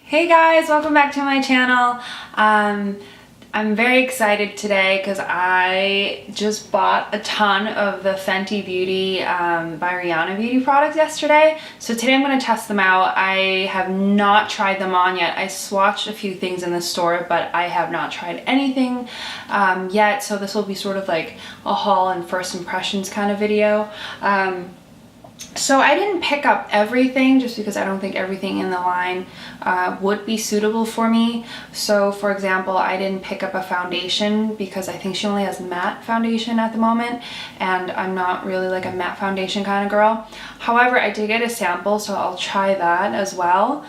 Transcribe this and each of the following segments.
Hey guys, welcome back to my channel. I'm very excited today because I just bought a ton of the Fenty Beauty by Rihanna beauty products yesterday. So today I'm going to test them out. I have not tried them on yet. I swatched a few things in the store, but I have not tried anything yet. So this will be sort of like a haul and first impressions kind of video. So I didn't pick up everything just because I don't think everything in the line would be suitable for me. So for example, I didn't pick up a foundation because I think she only has matte foundation at the moment, and I'm not really like a matte foundation kind of girl. However, I did get a sample, so I'll try that as well.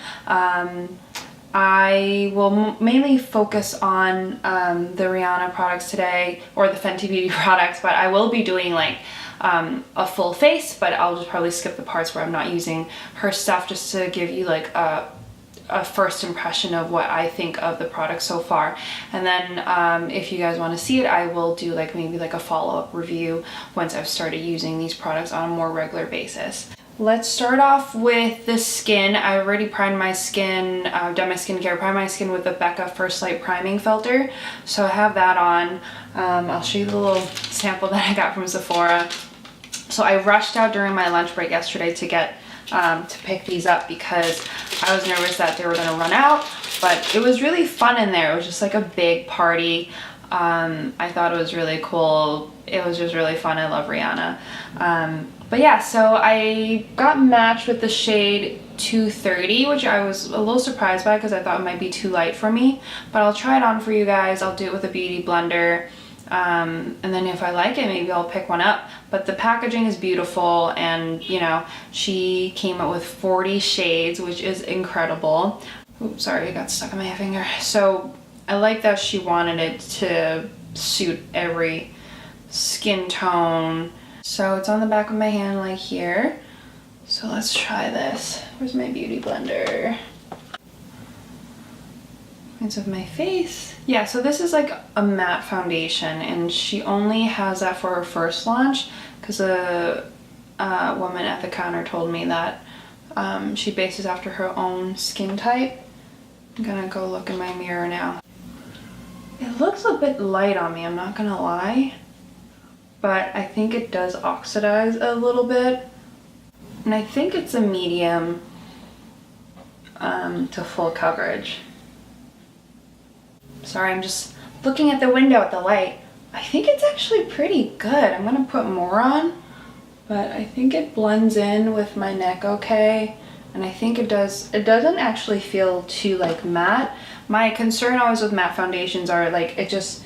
I will mainly focus on the Rihanna products today, or the Fenty Beauty products, but I will be doing like a full face, but I'll just probably skip the parts where I'm not using her stuff, just to give you like a first impression of what I think of the product so far. And then if you guys want to see it, I will do like maybe like a follow-up review once I've started using these products on a more regular basis. Let's start off with the skin. I already primed my skin, done my skincare, primed my skin with the Becca First Light Priming Filter. So I have that on. I'll show you the little sample that I got from Sephora. So I rushed out during my lunch break yesterday to get to pick these up because I was nervous that they were gonna run out, but it was really fun in there. It was just like a big party. I thought it was really cool. It was just really fun. I love Rihanna. But yeah, so I got matched with the shade 230, which I was a little surprised by because I thought it might be too light for me, but I'll try it on for you guys. I'll do it with a beauty blender. And then if I like it, maybe I'll pick one up. But the packaging is beautiful, and you know, she came up with 40 shades, which is incredible. Oops, sorry, I got stuck on my finger. So I like that she wanted it to suit every skin tone. So it's on the back of my hand like here. So let's try this. Where's my beauty blender? Of my face. Yeah, so this is like a matte foundation, and she only has that for her first launch because a woman at the counter told me that she bases after her own skin type. I'm gonna go look in my mirror now. It looks a bit light on me, I'm not gonna lie, but I think it does oxidize a little bit, and I think it's a medium to full coverage. Sorry, I'm just looking at the window at the light. I think it's actually pretty good. I'm gonna put more on, but I think it blends in with my neck okay. And I think it doesn't actually feel too like matte. My concern always with matte foundations are like, it just,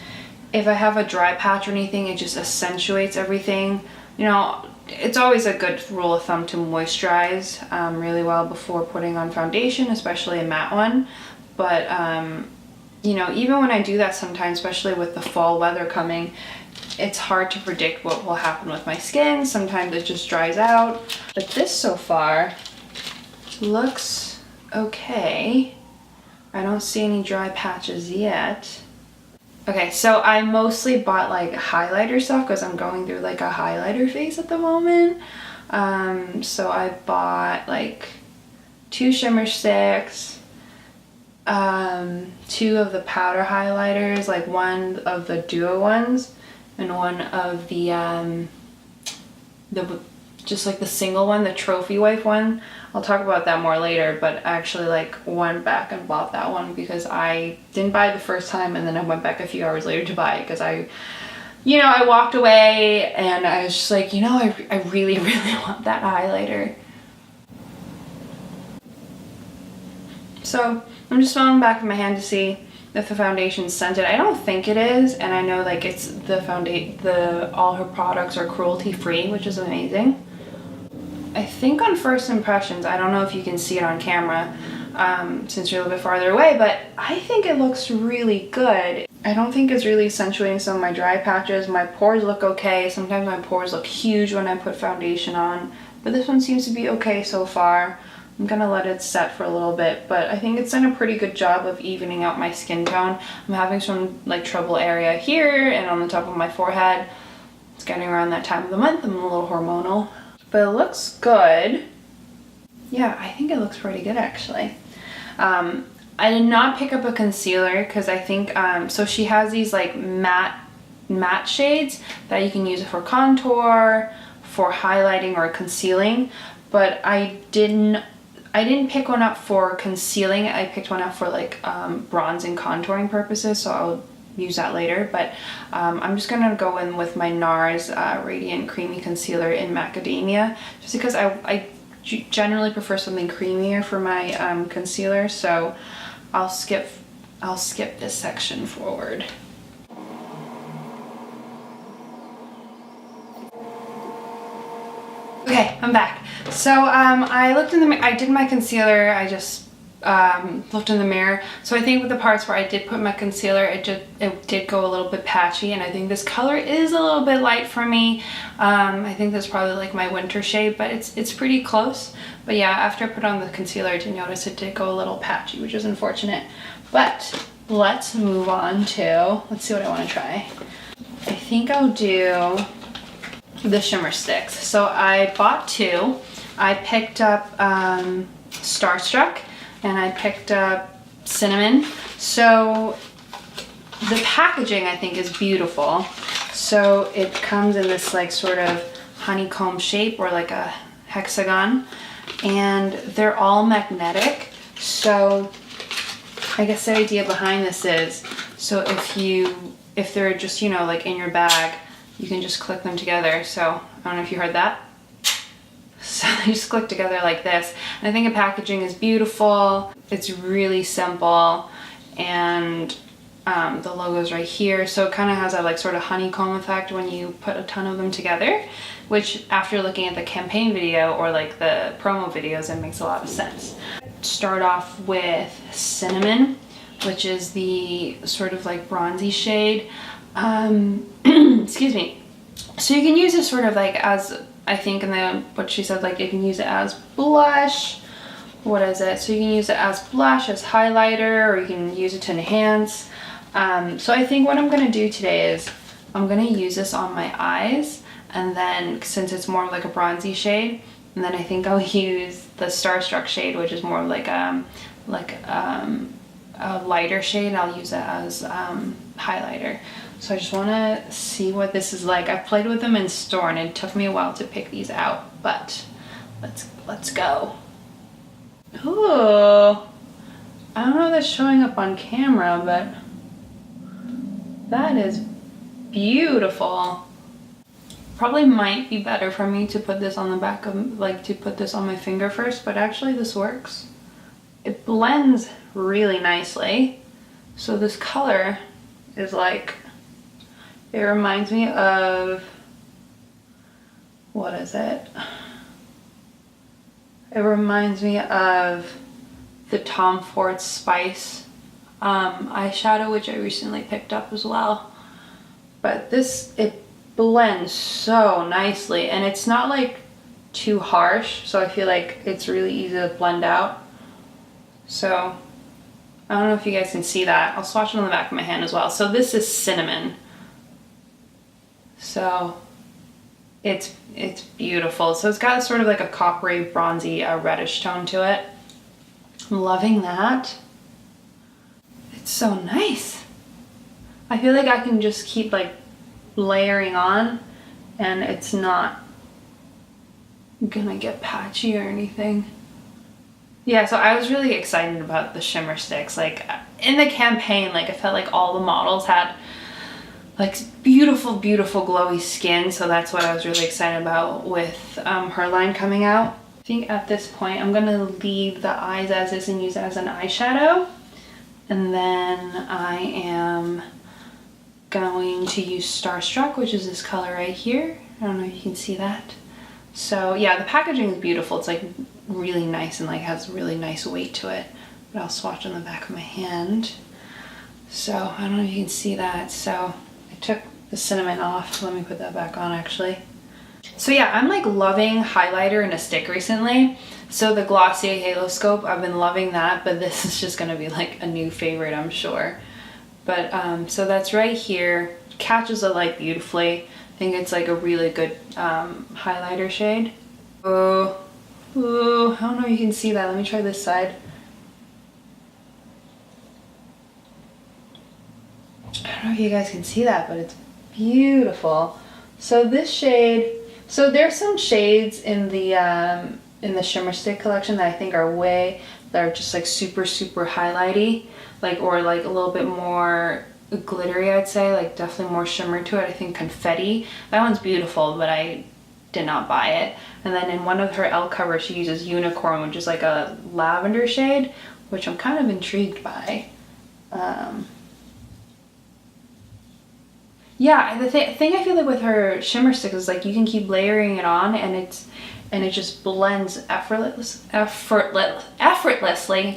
if I have a dry patch or anything, it just accentuates everything. You know, it's always a good rule of thumb to moisturize really well before putting on foundation, especially a matte one. But you know, even when I do that sometimes, especially with the fall weather coming, it's hard to predict what will happen with my skin. Sometimes it just dries out. But this so far looks okay. I don't see any dry patches yet. Okay, so I mostly bought like highlighter stuff because I'm going through like a highlighter phase at the moment. So I bought like 2 shimmer sticks, 2 of the powder highlighters, like 1 of the duo ones and 1 of the just like the single one, the trophy wife one. I'll talk about that more later, but I actually like went back and bought that one because I didn't buy it the first time, and then I went back a few hours later to buy it because I walked away and I was just like, you know, I really want that highlighter. So I'm just smelling the back of my hand to see if the foundation's scented. I don't think it is, and I know like it's all her products are cruelty free, which is amazing. I think on first impressions, I don't know if you can see it on camera since you're a little bit farther away, but I think it looks really good. I don't think it's really accentuating some of my dry patches. My pores look okay. Sometimes my pores look huge when I put foundation on, but this one seems to be okay so far. I'm gonna let it set for a little bit, but I think it's done a pretty good job of evening out my skin tone. I'm having some like trouble area here and on the top of my forehead. It's getting around that time of the month. I'm a little hormonal, but it looks good. Yeah, I think it looks pretty good actually. I did not pick up a concealer because I think, so she has these like matte shades that you can use for contour, for highlighting or concealing, but I didn't pick one up for concealing. I picked one up for like bronze and contouring purposes, so I'll use that later. But I'm just gonna go in with my NARS Radiant Creamy Concealer in Macadamia, just because I generally prefer something creamier for my concealer, so I'll skip this section forward. Okay, I'm back. So I looked in the mirror, I did my concealer, I just looked in the mirror. So I think with the parts where I did put my concealer, it did go a little bit patchy, and I think this color is a little bit light for me. I think that's probably like my winter shade, but it's pretty close. But yeah, after I put on the concealer, I did notice it did go a little patchy, which is unfortunate. But let's move on to, let's see what I want to try. I think I'll do the shimmer sticks. So I bought two. I picked up Starstruck, and I picked up Cinnamon. So the packaging I think is beautiful. So it comes in this like sort of honeycomb shape or like a hexagon, and they're all magnetic. So I guess the idea behind this is, so if they're just, you know, like in your bag, you can just click them together. So I don't know if you heard that. So they just click together like this. And I think the packaging is beautiful. It's really simple, and the logo's right here. So it kind of has a like sort of honeycomb effect when you put a ton of them together, which after looking at the campaign video or like the promo videos, it makes a lot of sense. Start off with Cinnamon, which is the sort of like bronzy shade. Excuse me. So you can use this sort of like as, I think in the, what she said, like you can use it as blush. What is it? So you can use it as blush, as highlighter, or you can use it to enhance. So I think what I'm going to do today is I'm going to use this on my eyes, and then since it's more like a bronzy shade, and then I think I'll use the Starstruck shade, which is more like a lighter shade, and I'll use it as highlighter. So I just want to see what this is like. I've played with them in store, and it took me a while to pick these out, but let's go. Ooh, I don't know if that's showing up on camera, but that is beautiful. Probably might be better for me to put this on the back of, like to put this on my finger first, but actually this works. It blends really nicely. So this color is like, it reminds me of, what is it? It reminds me of the Tom Ford Spice eyeshadow, which I recently picked up as well. But this, it blends so nicely, and it's not like too harsh, so I feel like it's really easy to blend out. So I don't know if you guys can see that. I'll swatch it on the back of my hand as well. So this is Cinnamon. So it's beautiful. So it's got sort of like a coppery, bronzy, reddish tone to it. I'm loving that. It's so nice. I feel like I can just keep like layering on, and it's not gonna get patchy or anything. Yeah, so I was really excited about the shimmer sticks. Like in the campaign, like I felt like all the models had like beautiful, beautiful glowy skin, so that's what I was really excited about with her line coming out. I think at this point I'm gonna leave the eyes as is and use it as an eyeshadow, and then I am going to use Starstruck, which is this color right here. I don't know if you can see that. So yeah, the packaging is beautiful. It's like really nice and like has really nice weight to it. But I'll swatch on the back of my hand. So I don't know if you can see that. So I took the Cinnamon off. Let me put that back on actually. So yeah, I'm like loving highlighter in a stick recently. So the Glossier Halo Scope, I've been loving that, but this is just gonna be like a new favorite, I'm sure. But so that's right here. Catches the light beautifully. I think it's like a really good highlighter shade. Oh, I don't know if you can see that. Let me try this side. don't know if you guys can see that, but it's beautiful. So this shade, so there's some shades in the Shimmer Stick collection that I think that are just like super, super highlighty, like, or like a little bit more glittery, I'd say, like definitely more shimmer to it. I think Confetti, that one's beautiful, but I did not buy it. And then in one of her Elle covers, she uses Unicorn, which is like a lavender shade, which I'm kind of intrigued by. Yeah, the thing I feel like with her shimmer stick is like you can keep layering it on, and it just blends effortlessly. I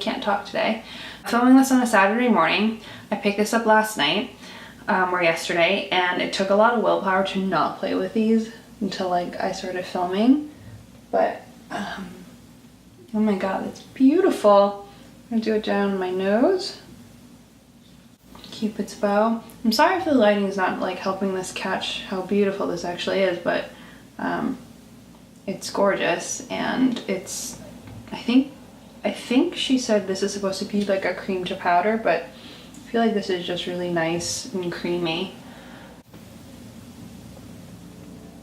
can't talk today. I'm filming this on a Saturday morning. I picked this up last night, or yesterday, and it took a lot of willpower to not play with these until like I started filming. But oh my god, it's beautiful. I'm gonna do it down my nose. Cupid's bow. I'm sorry if the lighting is not like helping this catch how beautiful this actually is, but it's gorgeous, and it's, I think she said this is supposed to be like a cream to powder, but I feel like this is just really nice and creamy.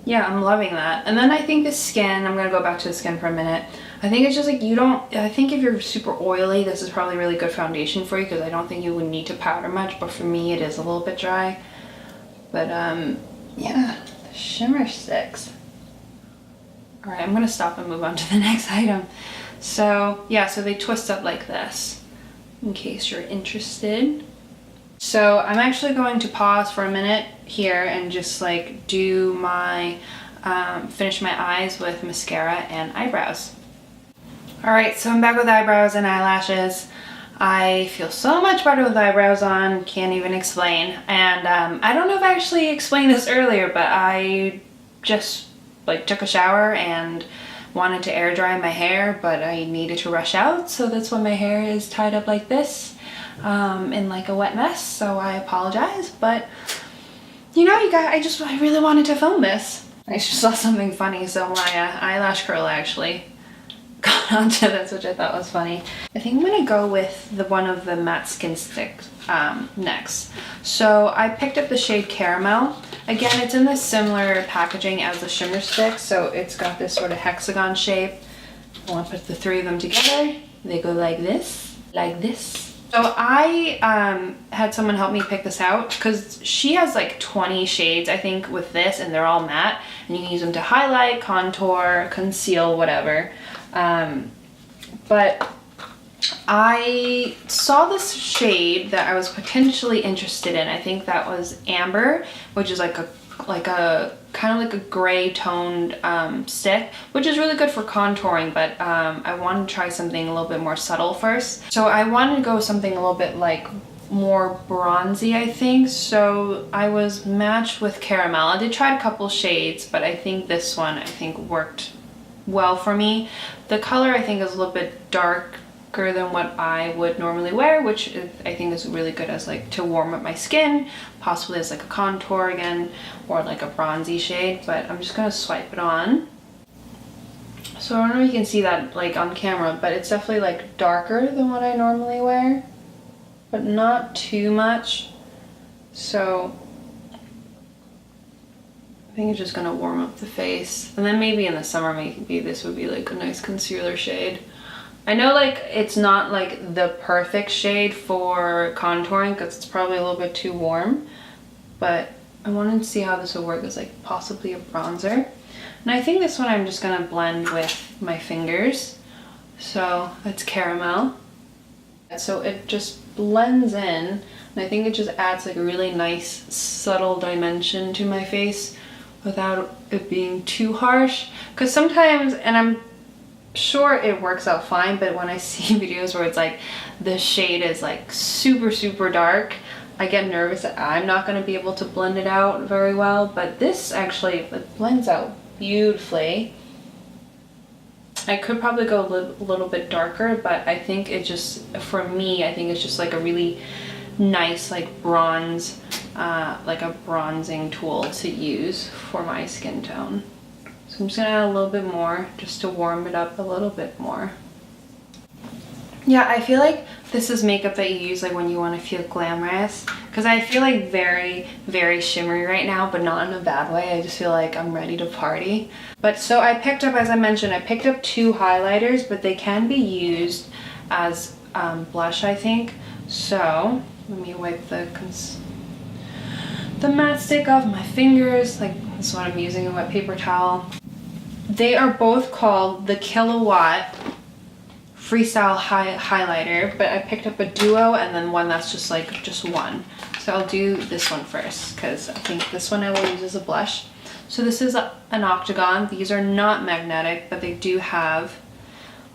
Yeah, I'm loving that. And then I think the skin, I'm gonna go back to the skin for a minute. I think it's just like I think if you're super oily, this is probably a really good foundation for you, because I don't think you would need to powder much, but for me it is a little bit dry. But yeah, the shimmer sticks. All right, I'm gonna stop and move on to the next item. So yeah, so they twist up like this, in case you're interested. So I'm actually going to pause for a minute here and just like do my, finish my eyes with mascara and eyebrows. All right, so I'm back with eyebrows and eyelashes. I feel so much better with eyebrows on, can't even explain. And I don't know if I actually explained this earlier, but I just like took a shower and wanted to air dry my hair, but I needed to rush out, so that's why my hair is tied up like this, in like a wet mess, so I apologize. But you know, you guys, I really wanted to film this. I just saw something funny, so my eyelash curl actually got onto this, which I thought was funny. I think I'm gonna go with one of the matte skin sticks next. So I picked up the shade Caramel. Again, it's in this similar packaging as the shimmer stick, so it's got this sort of hexagon shape. I want to put the three of them together. They go like this, like this. So I had someone help me pick this out, because she has like 20 shades, I think, with this, and they're all matte, and you can use them to highlight, contour, conceal, whatever. But I saw this shade that I was potentially interested in. I think that was Amber, which is like a kind of like a gray toned stick, which is really good for contouring, but I wanted to try something a little bit more subtle first. So I wanted to go something a little bit like more bronzy, I think. So I was matched with Caramel. I did try a couple shades, but I think this one worked well for me. The color I think is a little bit darker than what I would normally wear, which I think is really good as like to warm up my skin, possibly as like a contour again, or like a bronzy shade. But I'm just gonna swipe it on. So I don't know if you can see that like on camera, but it's definitely like darker than what I normally wear, but not too much. So I think it's just gonna warm up the face. And then maybe in the summer, maybe this would be like a nice concealer shade. I know like it's not like the perfect shade for contouring, because it's probably a little bit too warm, but I wanted to see how this would work as like possibly a bronzer. And I think this one I'm just gonna blend with my fingers. So that's Caramel. So it just blends in, and I think it just adds like a really nice subtle dimension to my face without it being too harsh. Because sometimes, and I'm sure it works out fine, but when I see videos where it's like the shade is like super, super dark, I get nervous that I'm not going to be able to blend it out very well. But this actually, it blends out beautifully. I could probably go a little bit darker, but I think it just, for me, I think it's just like a really nice like bronze, like a bronzing tool to use for my skin tone. So I'm just gonna add a little bit more just to warm it up a little bit more. Yeah, I feel like This is makeup that you use like when you want to feel glamorous, because I feel like very, very shimmery right now, but not in a bad way. I just feel like I'm ready to party. But so I picked up, as I mentioned, I picked up 2 highlighters, but they can be used as blush, I think. So let me wipe the matchstick off my fingers. Like, this is what I'm using, a wet paper towel. They are both called the Killawatt Freestyle Highlighter, but I picked up a duo and then one that's just one. So I'll do this one first, because I think this one I will use as a blush. So this is an octagon. These are not magnetic, but they do have,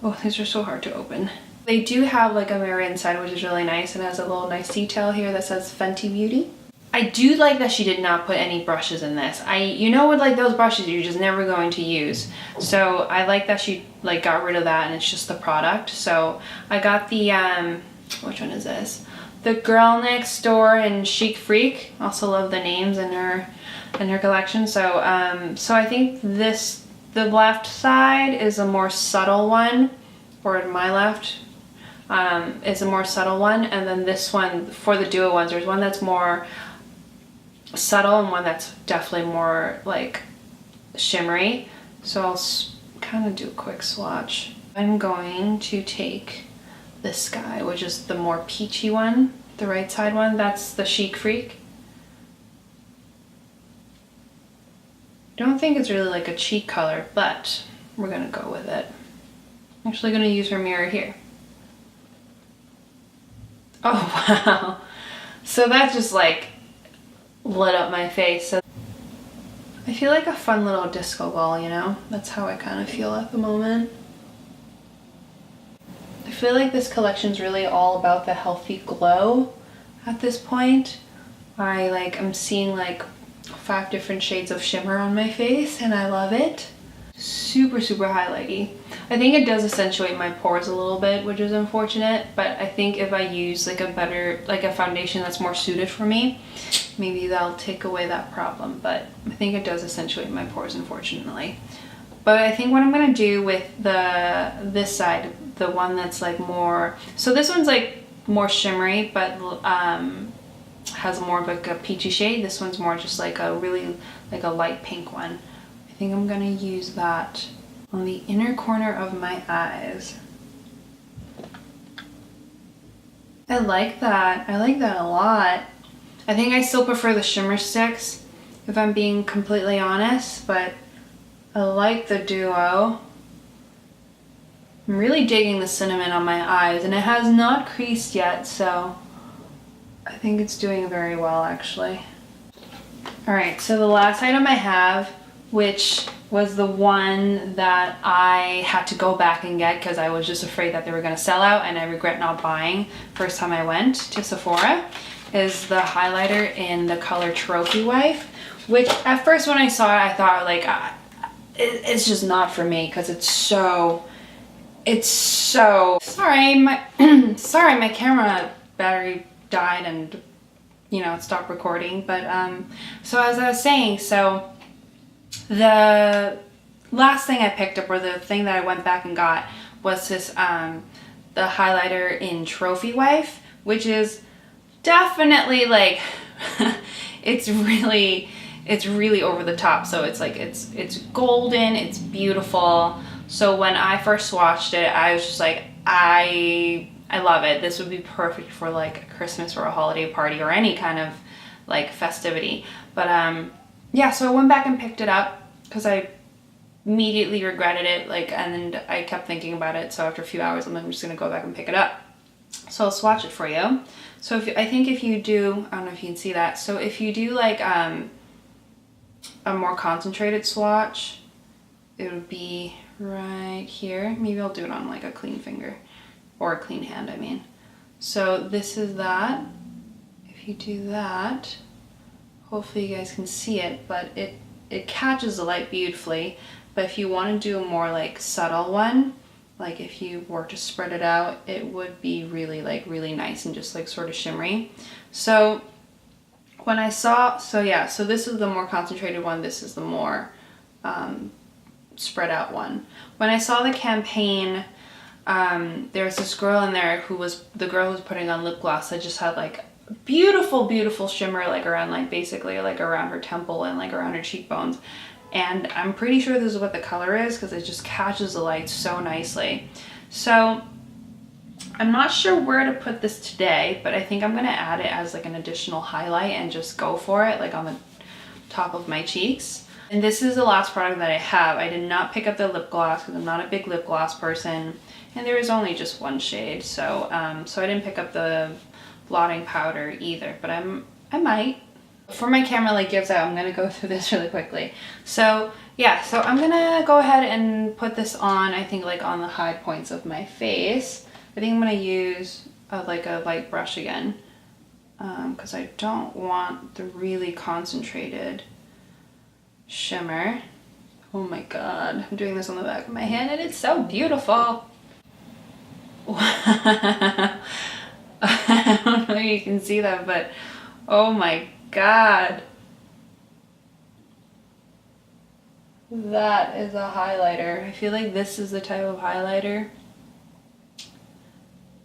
oh, these are so hard to open. They do have like a mirror inside, which is really nice, and has a little nice detail here that says Fenty Beauty. I do like that she did not put any brushes in this. You know, with like those brushes you're just never going to use. So I like that she like got rid of that and it's just the product. So I got the, which one is this? The Girl Next Door and Chic Freak. Also love the names in her collection. So so I think the left side is a more subtle one, or my left is a more subtle one, and then this one for the duo ones, there's one that's more subtle and one that's definitely more like shimmery. So I'll kind of do a quick swatch. I'm going to take this guy, which is the more peachy one, the right side one. That's the Chic Freak. Don't think it's really like a cheek color, but we're gonna go with it. I'm actually gonna use her mirror here. Oh wow. So that just like lit up my face. So I feel like a fun little disco ball, you know? That's how I kind of feel at the moment. I feel like this collection's really all about the healthy glow at this point. I'm seeing like 5 different shades of shimmer on my face and I love it. Super, super highlighty. I think it does accentuate my pores a little bit, which is unfortunate, but I think if I use like a foundation that's more suited for me, maybe that'll take away that problem, but I think it does accentuate my pores, unfortunately. But I think what I'm gonna do with this side, the one that's like more, so this one's like more shimmery, but has more of like a peachy shade. This one's more just like a really like a light pink one. I think I'm gonna use that on the inner corner of my eyes. I like that. I like that a lot. I think I still prefer the shimmer sticks, if I'm being completely honest, but I like the duo. I'm really digging the cinnamon on my eyes, and it has not creased yet, so I think it's doing very well, actually. Alright, so the last item I have, which was the one that I had to go back and get because I was just afraid that they were going to sell out, and I regret not buying first time I went to Sephora, is the highlighter in the color Trophy Wife, which at first when I saw it I thought like it's just not for me because it's so sorry my camera battery died and you know it stopped recording, but so as I was saying, so the last thing I picked up, or the thing that I went back and got, was this the highlighter in Trophy Wife, which is definitely like it's really over the top. So it's like it's golden, it's beautiful. So when I first swatched it, I was just like, I love it. This would be perfect for like a Christmas or a holiday party or any kind of like festivity. But yeah, so I went back and picked it up because I immediately regretted it, like, and I kept thinking about it. So after a few hours, I'm like, I'm just gonna go back and pick it up. So I'll swatch it for you. So I think if you do, I don't know if you can see that. So if you do like a more concentrated swatch, it would be right here. Maybe I'll do it on like a clean finger, or a clean hand, I mean. So this is that. If you do that, hopefully you guys can see it, but it catches the light beautifully. But if you want to do a more like subtle one, like if you were to spread it out, it would be really nice and just like sort of shimmery. So when I saw, so this is the more concentrated one, this is the more spread out one. When I saw the campaign There's this girl in there who was the girl who was putting on lip gloss that just had like beautiful shimmer like around like basically like around her temple and like around her cheekbones. And I'm pretty sure this is what the color is because it just catches the light so nicely. So I'm not sure where to put this today, but I think I'm gonna add it as like an additional highlight and just go for it like on the top of my cheeks. And this is the last product that I have. I did not pick up the lip gloss because I'm not a big lip gloss person, and there is only just one shade, so so I didn't pick up the blotting powder either, but I might. Before my camera like gives out, I'm gonna go through this really quickly. So yeah, so I'm gonna go ahead and put this on, I think like on the high points of my face. I think I'm gonna use like a light brush again because I don't want the really concentrated shimmer. Oh my god, I'm doing this on the back of my hand and it's so beautiful. I don't know if you can see that, but oh my god. That is a highlighter. I feel like this is the type of highlighter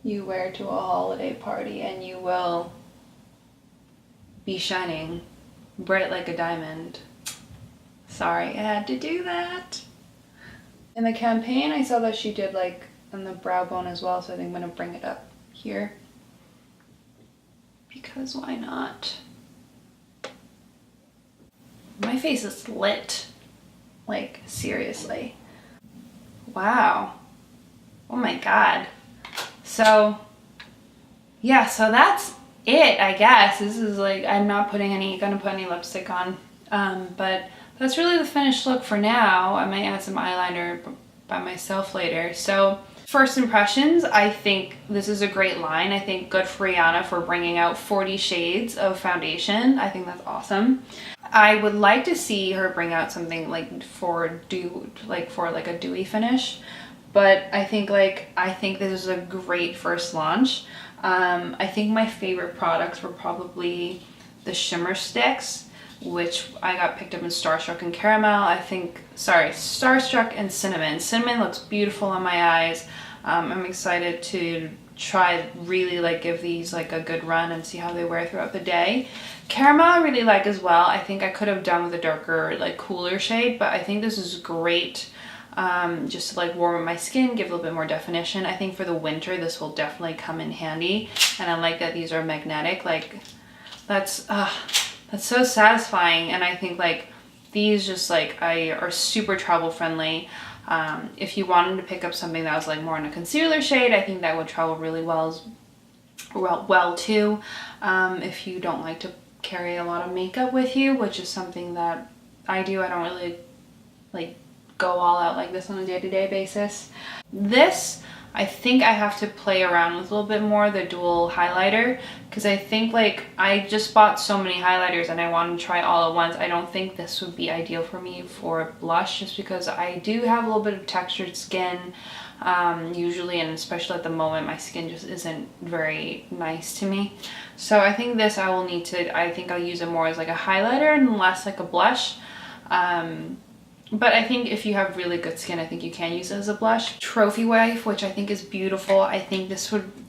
you wear to a holiday party and you will be shining bright like a diamond. Sorry, I had to do that. In the campaign, I saw that she did like on the brow bone as well, so I think I'm gonna bring it up here. Because why not? My face is lit. Like, seriously. Wow. Oh my god. So, yeah, so that's it, I guess. This is like, I'm not gonna put any lipstick on. But that's really the finished look for now. I might add some eyeliner by myself later. So, first impressions, I think this is a great line. I think good for Rihanna for bringing out 40 shades of foundation. I think that's awesome. I would like to see her bring out something like for a dewy finish, but I think this is a great first launch. I think my favorite products were probably the shimmer sticks, which I got picked up in Starstruck and Caramel. Starstruck and Cinnamon. Cinnamon looks beautiful on my eyes. I'm excited to try really like give these like a good run and see how they wear throughout the day. Caramel I really like as well. I think I could have done with a darker like cooler shade, but I think this is great just to like warm up my skin, give a little bit more definition. I think for the winter this will definitely come in handy, and I like that these are magnetic. Like that's so satisfying, and I think like these just like are super travel friendly. If you wanted to pick up something that was like more in a concealer shade, I think that would travel really well too. If you don't like to carry a lot of makeup with you, which is something that I do. I don't really like go all out like this on a day-to-day basis. This, I think I have to play around with a little bit more, the dual highlighter, because I think like I just bought so many highlighters and I want to try all at once. I don't think this would be ideal for me for blush, just because I do have a little bit of textured skin usually, and especially at the moment my skin just isn't very nice to me. So I think this I think I'll use it more as like a highlighter and less like a blush. But I think if you have really good skin, I think you can use it as a blush. Trophy Wife, which I think is beautiful. I think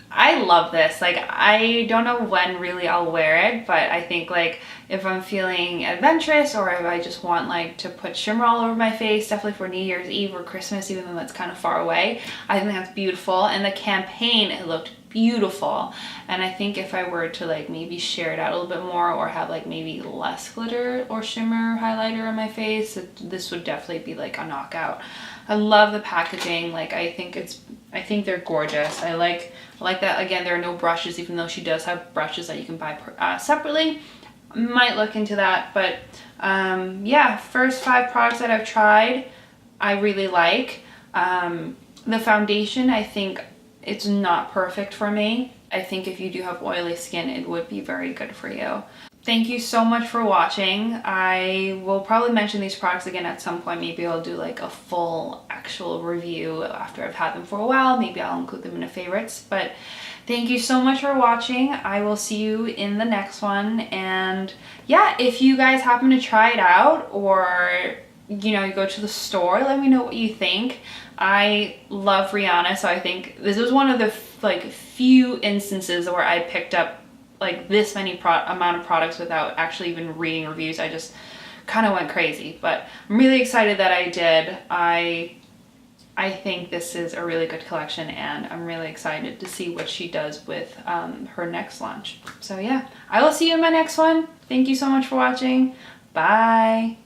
I love this. Like, I don't know when really I'll wear it, but I think like if I'm feeling adventurous or if I just want like to put shimmer all over my face, definitely for New Year's Eve or Christmas, even though that's kind of far away, I think that's beautiful. And the campaign, it looked beautiful, and I think if I were to like maybe share it out a little bit more or have like maybe less glitter or shimmer highlighter on my face, this would definitely be like a knockout. I love the packaging. Like I think they're gorgeous. I like that. Again, there are no brushes, even though she does have brushes that you can buy separately. Might look into that, but yeah, first 5 products that I've tried I really like. The foundation, I think it's not perfect for me. I think if you do have oily skin, it would be very good for you. Thank you so much for watching. I will probably mention these products again at some point. Maybe I'll do like a full actual review after I've had them for a while. Maybe I'll include them in the favorites. But thank you so much for watching. I will see you in the next one. And yeah, if you guys happen to try it out, or you go to the store, let me know what you think. I love Rihanna, so I think this was one of the like few instances where I picked up like this many amount of products without actually even reading reviews. I just kind of went crazy, but I'm really excited that I did. I think this is a really good collection, and I'm really excited to see what she does with her next launch. So yeah, I will see you in my next one. Thank you so much for watching. Bye.